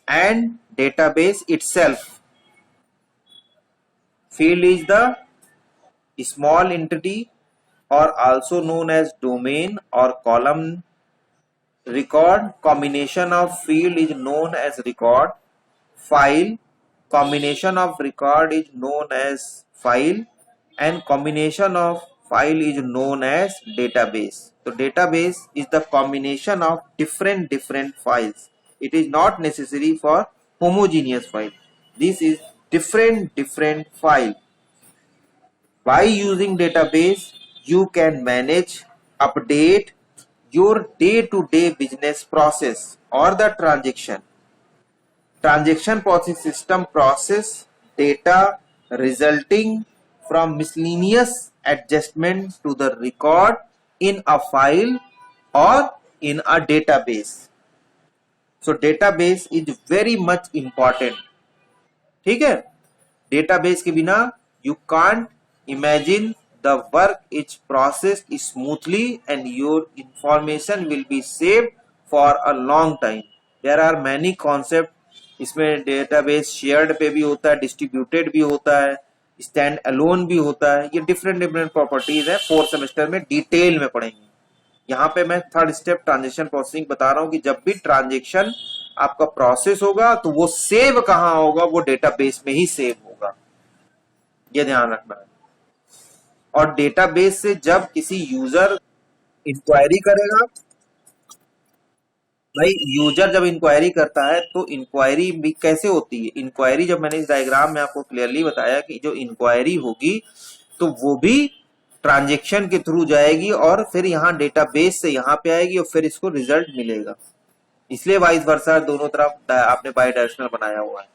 and database itself. Field is the small entity or also known as domain or column. Record, combination of field is known as record. File, combination of record is known as file, and combination of file is known as database. So database is the combination of different files. It is not necessary for homogeneous file. This is different file. By using database, you can manage, update your day-to-day business process or the transaction. Transaction process system process data resulting from miscellaneous adjustment to the record in a file or in a database. So database is very much important. ठीक है? डेटाबेस के बिना you can't imagine the work is processed smoothly and your information will be saved for a long time. There are many concepts. इसमें डेटाबेस शेयर्ड पे भी होता है, डिस्ट्रीब्यूटेड भी होता है, स्टैंड अलोन भी होता है। ये डिफरेंट प्रॉपर्टीज है, 4th सेमेस्टर में डिटेल में पढ़ेंगे। यहाँ पे मैं थर्ड स्टेप ट्रांजेक्शन प्रोसेसिंग बता रहा हूँ कि जब भी ट्रांजेक्शन आपका प्रोसेस होगा तो वो सेव कहाँ होगा, वो डेटाबेस में ही सेव होगा। ये ध्यान रखना है। और डेटाबेस से जब किसी यूजर इंक्वायरी करेगा, भाई यूजर जब इंक्वायरी करता है तो इंक्वायरी भी कैसे होती है? इंक्वायरी जब मैंने इस डायग्राम में आपको क्लियरली बताया कि जो इंक्वायरी होगी तो वो भी ट्रांजेक्शन के थ्रू जाएगी और फिर यहाँ डेटाबेस से यहाँ पे आएगी और फिर इसको रिजल्ट मिलेगा। इसलिए वाइस वर्सा दोनों तरफ आपने बाई डायरेक्शनल बनाया हुआ है।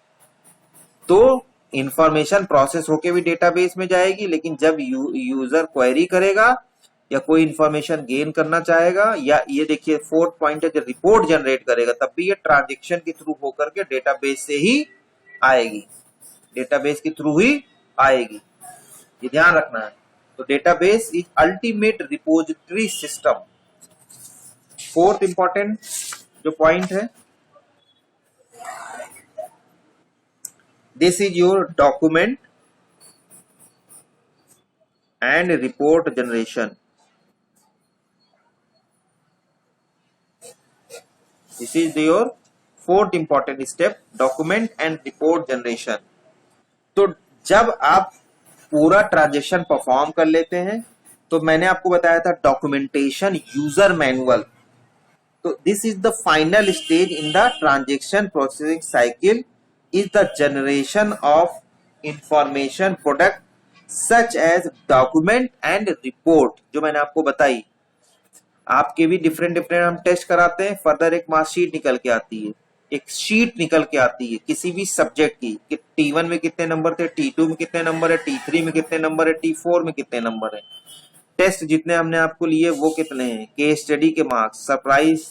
तो इंफॉर्मेशन प्रोसेस होके भी डेटाबेस में जाएगी, लेकिन जब यूजर क्वेरी करेगा या कोई इंफॉर्मेशन गेन करना चाहेगा, या ये देखिए 4th पॉइंट है, जब रिपोर्ट जनरेट करेगा तब भी ये ट्रांजेक्शन के थ्रू होकर के डेटाबेस से ही आएगी, डेटाबेस के थ्रू ही आएगी। ये ध्यान रखना है। तो database is ultimate repository system. 4th important जो पॉइंट है, this is your document and report generation. This is your fourth important step, document and report generation. तो जब आप पूरा ट्रांजेक्शन परफॉर्म कर लेते हैं तो मैंने आपको बताया था डॉक्यूमेंटेशन यूजर मैनुअल. तो this is the final stage in the transaction processing cycle is the generation of information product such as document and report. जो मैंने आपको बताई, आपके भी डिफरेंट हम टेस्ट कराते हैं. फर्दर एक मार्कशीट निकल के आती है, एक शीट निकल के आती है किसी भी सब्जेक्ट की कि T1 में कितने नंबर थे, T2 में कितने नंबर है, T3 में कितने नंबर है, T4 में कितने नंबर है. टेस्ट जितने हमने आपको लिए वो कितने हैं, केस स्टडी के मार्क्स, सरप्राइज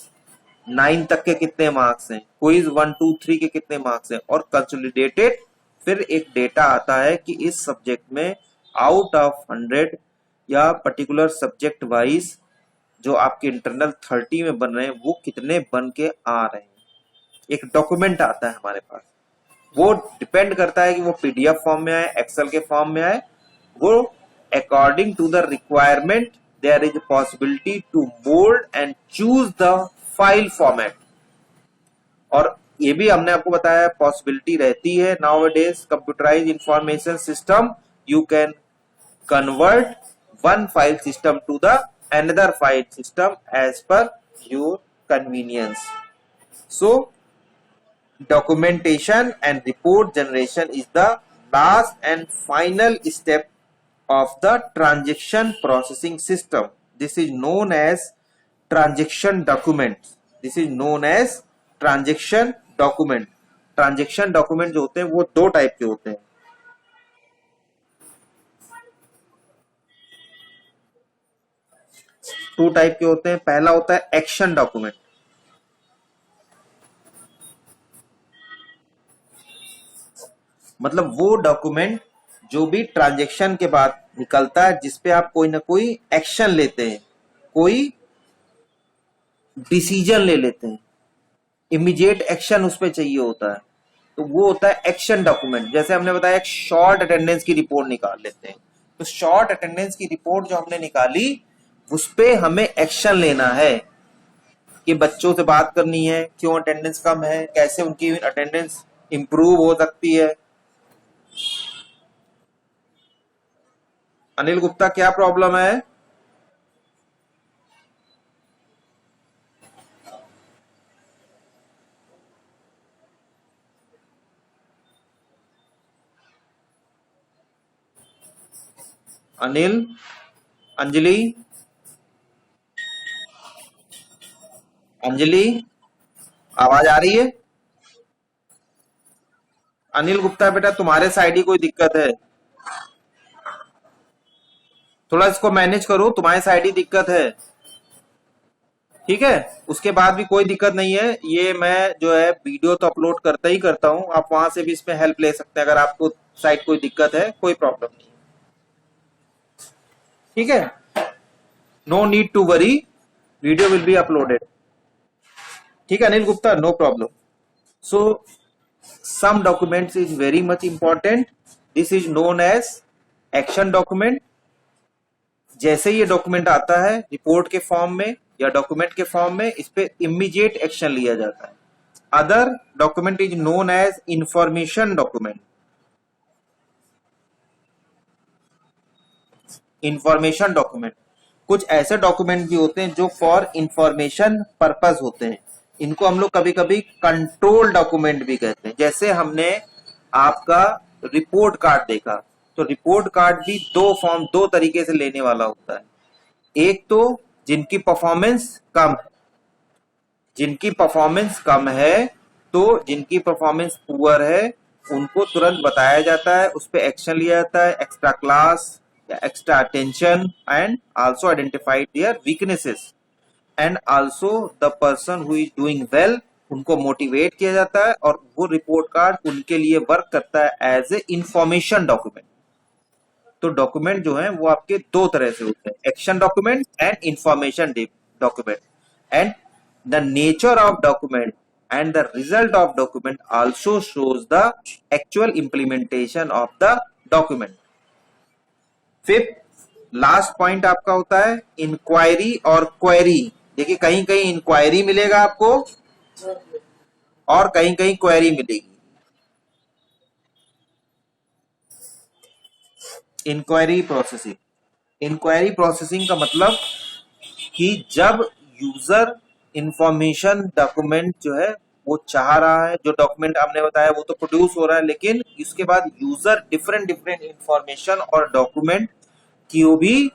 9 तक के कितने मार्क्स हैं, क्विज 1 2 3 के कितने मार्क्स हैं, और कंसोलिडेटेड फिर एक डेटा आता है कि इस सब्जेक्ट में आउट ऑफ 100 या पर्टिकुलर सब्जेक्ट वाइज जो आपके इंटरनल 30 में बन रहे हैं वो कितने बन के आ रहे हैं. एक डॉक्यूमेंट आता है हमारे पास. वो डिपेंड करता है कि वो पीडीएफ फॉर्म में आए, एक्सेल के फॉर्म में आए. वो according to the requirement there is possibility to mould and choose the file format. और ये भी हमने आपको बताया पॉसिबिलिटी रहती है. Nowadays computerise information system, you can convert one file system to the another file system as per your convenience. So documentation and report generation is the last and final step of the transaction processing system. This is known as transaction documents. This is known as transaction document. Transaction document जो होते हैं वो दो टाइप के होते हैं. टू टाइप के होते हैं. पहला होता है एक्शन डॉक्यूमेंट. मतलब वो डॉक्यूमेंट जो भी ट्रांजैक्शन के बाद निकलता है जिसपे आप कोई ना कोई एक्शन लेते हैं, कोई डिसीजन ले लेते हैं, इमीडिएट एक्शन उस पर चाहिए होता है, तो वो होता है एक्शन डॉक्यूमेंट. जैसे हमने बताया एक शॉर्ट अटेंडेंस की रिपोर्ट निकाल लेते हैं. तो शॉर्ट अटेंडेंस की रिपोर्ट जो हमने निकाली उस पे हमें एक्शन लेना है कि बच्चों से बात करनी है, क्यों अटेंडेंस कम है, कैसे उनकी अटेंडेंस इंप्रूव हो सकती है. अनिल गुप्ता क्या प्रॉब्लम है? अनिल, अंजलि, अंजलि आवाज आ रही है? अनिल गुप्ता बेटा तुम्हारे साइड ही कोई दिक्कत है? थोड़ा इसको मैनेज करो, तुम्हारे साइड ही दिक्कत है. ठीक है, उसके बाद भी कोई दिक्कत नहीं है. ये मैं जो है वीडियो तो अपलोड करता ही करता हूं, आप वहां से भी इसमें हेल्प ले सकते हैं अगर आपको साइड कोई दिक्कत है. कोई प्रॉब्लम नहीं. ठीक है, no need to worry, video will be uploaded. ठीक है Anil Gupta, no problem. So some documents is very much important. This is known as action document. जैसे ये डॉक्यूमेंट आता है रिपोर्ट के फॉर्म में या डॉक्यूमेंट के फॉर्म में, इस पे इमीडिएट एक्शन लिया जाता है. Other document is known as information document. Information document कुछ ऐसे डॉक्यूमेंट भी होते हैं जो फॉर इंफॉर्मेशन पर्पस होते हैं. इनको हम लोग कभी कभी कंट्रोल डॉक्यूमेंट भी कहते हैं. जैसे हमने आपका रिपोर्ट कार्ड देखा, तो रिपोर्ट कार्ड भी दो तरीके से लेने वाला होता है. एक तो जिनकी परफॉर्मेंस कम है, जिनकी परफॉर्मेंस कम है, तो जिनकी परफॉर्मेंस पुअर है उनको तुरंत बताया जाता है, उस पर एक्शन लिया जाता है, एक्स्ट्रा क्लास या extra attention, and also identified their weaknesses, and also the person who is doing well उनको मोटिवेट किया जाता है. और वो रिपोर्ट कार्ड उनके लिए वर्क करता है एज ए इंफॉर्मेशन डॉक्यूमेंट. तो डॉक्यूमेंट जो है वो आपके दो तरह से होते हैं, action document and information document. And the nature of document and the result of document also shows the actual implementation of the document. Fifth last point आपका होता है इंक्वायरी और क्वेरी। देखिए कहीं कहीं इंक्वायरी मिलेगा आपको और कहीं कहीं क्वेरी मिलेगी। इंक्वायरी प्रोसेसिंग, इंक्वायरी प्रोसेसिंग का मतलब कि जब यूजर इंफॉर्मेशन डॉक्यूमेंट जो है वो चाह रहा है, जो डॉक्यूमेंट आपने बताया वो तो प्रोड्यूस हो रहा है, लेकिन उसके बाद यूजर डिफरेंट डिफरेंट इंफॉर्मेशन और डॉक्यूमेंट की वो भी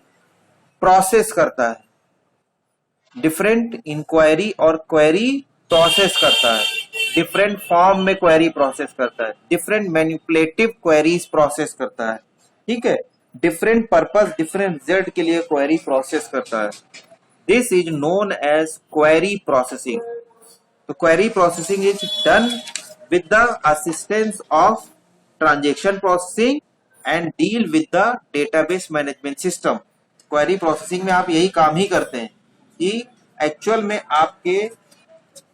प्रोसेस करता है, डिफरेंट इंक्वायरी और क्वेरी प्रोसेस करता है, डिफरेंट फॉर्म में क्वेरी प्रोसेस करता है, डिफरेंट मैनिपुलेटिव क्वेरीज प्रोसेस करता है, ठीक है, डिफरेंट पर्पस डिफरेंट रिजल्ट के लिए क्वेरी प्रोसेस करता है। This is known as query processing. तो query processing is done with the assistance of transaction processing and deal with the database management system. Query processing में आप यही काम ही करते हैं कि एक्चुअल में आपके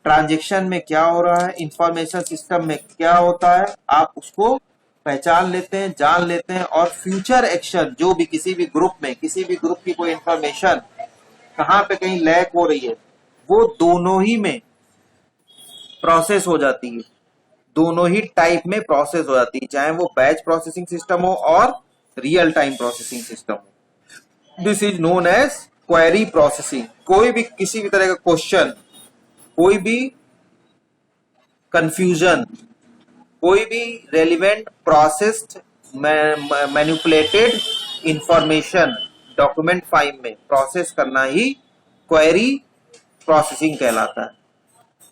ट्रांजेक्शन में क्या हो रहा है, इंफॉर्मेशन सिस्टम में क्या होता है, आप उसको पहचान लेते हैं, जान लेते हैं, और फ्यूचर एक्शन जो भी किसी भी ग्रुप में, किसी भी ग्रुप की कोई इंफॉर्मेशन कहां पे कहीं लैक हो रही है, वो दोनों ही में प्रोसेस हो जाती है, दोनों ही टाइप में प्रोसेस हो जाती है, चाहे वो बैच प्रोसेसिंग सिस्टम हो और रियल टाइम प्रोसेसिंग सिस्टम हो। This is known as query processing. कोई भी किसी भी तरह का क्वेश्चन, कोई भी कंफ्यूजन, कोई भी relevant processed manipulated information document file में प्रोसेस करना ही क्वेरी प्रोसेसिंग कहलाता है।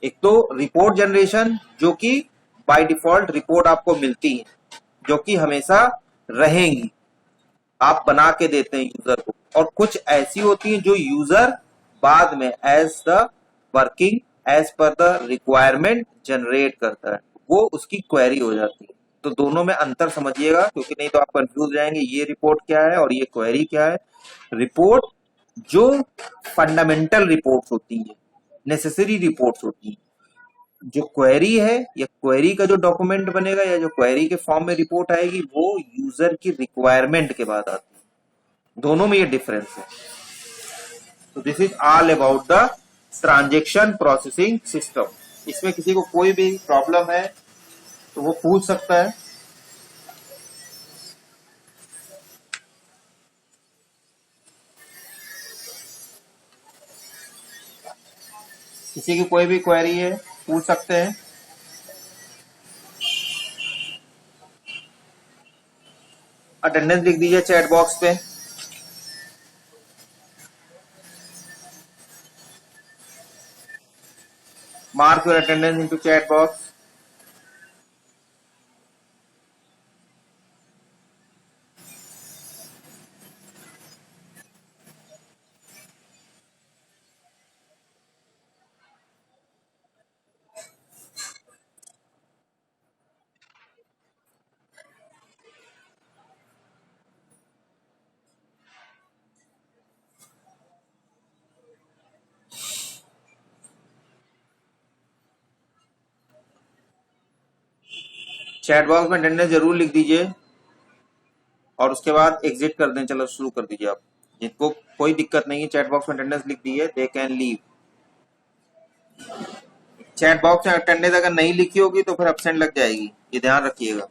एक तो रिपोर्ट जनरेशन, जो कि बाय डिफॉल्ट रिपोर्ट आपको मिलती है, जो कि हमेशा रहेंगी, आप बना के देते हैं यूजर को, और कुछ ऐसी होती हैं जो यूजर बाद में as the working as per the requirement generate करता है, वो उसकी क्वेरी हो जाती है। तो दोनों में अंतर समझिएगा, क्योंकि नहीं तो आप कंफ्यूज हो जाएंगे, ये रिपोर्ट क्या है और ये क्वेरी क्या है। रिपोर्ट जो फंडामेंटल रिपोर्ट्स होती है, नेसेसरी रिपोर्ट्स होती है। जो क्वेरी है या क्वेरी का जो डॉक्यूमेंट बनेगा या जो क्वेरी के फॉर्म में रिपोर्ट आएगी, वो यूजर की रिक्वायरमेंट के बाद आती है। दोनों में ये डिफरेंस है। तो this is all about the transaction processing system. इसमें किसी को कोई भी प्रॉब्लम है तो वो पूछ सकता है। किसी की कोई भी क्वेरी है पूछ सकते हैं। अटेंडेंस लिख दीजिए चैट बॉक्स पे। Mark your attendance into chat box. Chat box में अटेंडेंस जरूर लिख दीजिए और उसके बाद एग्जिट कर दें। चलो शुरू कर दीजिए आप। जिनको कोई दिक्कत नहीं है, चैट बॉक्स में अटेंडेंस लिख दीजिए, they can leave. Chat box में अटेंडेंस अगर नहीं लिखी होगी तो फिर एब्सेंट लग जाएगी, ये ध्यान रखिएगा।